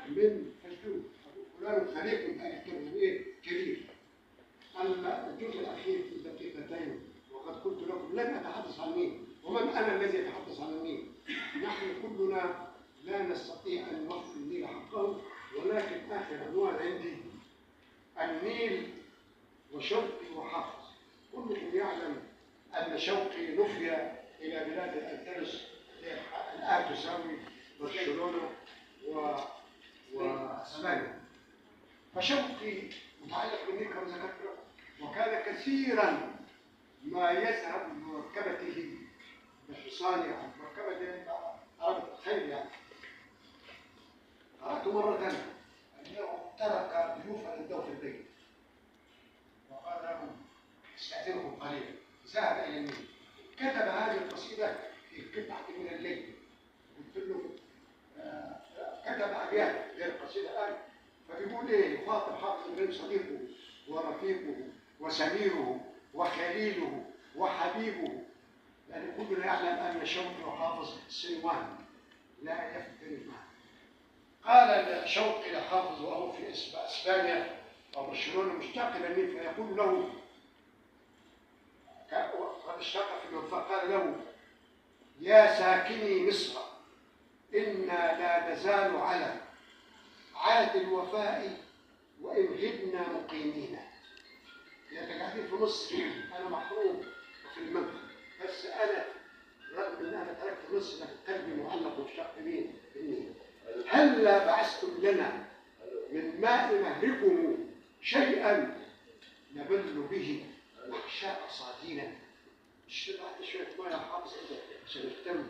من فلسطين فلان خليفه ايه كبير. الجزء الاخير في دقيقتين، وقد قلت لكم لن اتحدث عن النيل، ومن انا الذي اتحدث عن النيل؟ نحن كلنا لا نستطيع ان نوفي النيل حقه، ولكن اخر عنوان عندي النيل وشوقي وحافظ. كلكم يعلم ان شوقي نفي الى بلاد الاندلس الان تساوي برشلونه واسبانيا، فشوقي متعلق بالنيل كما ذكرت لكم، وكان كثيرا ما يذهب بمركبته بحصان يعني مركبه عربة خيل يعني. قرأت مرة أنه ترك ضيوفا عنده في البيت وقال لهم استأذنكم قليلا، ذهب إلى النيل، كتب هذه القصيدة في قطعة من الليل. قلت له كتب أبيات غير القصيدة الآن، فبيقول إيه؟ يخاطب حافظ ابراهيم صديقه ورفيقه وسميره وخليله وحبيبه، لأن كلنا يعلم أن شوقي وحافظ سنوان لا يفترق معه. قال شوقي لحافظ وهو في اسبانيا او برشلونه مشتاق الى النيل، فيقول له قد اشتاق في المنفى، قال له يا ساكني مصر انا لا نزال على عهد الوفاء وان غبنا مقيمين. يعني قاعدين في مصر، انا محروم في المنفى، بس انا رغم ان انا تركت مصر لكن قلبي معلق واشتاق بالنيل. هلا بعثتم لنا من ماء نهركم شيئا نبل به وحشاء صادينا. اشتبعت شويه ماء حافظ عشان اهتم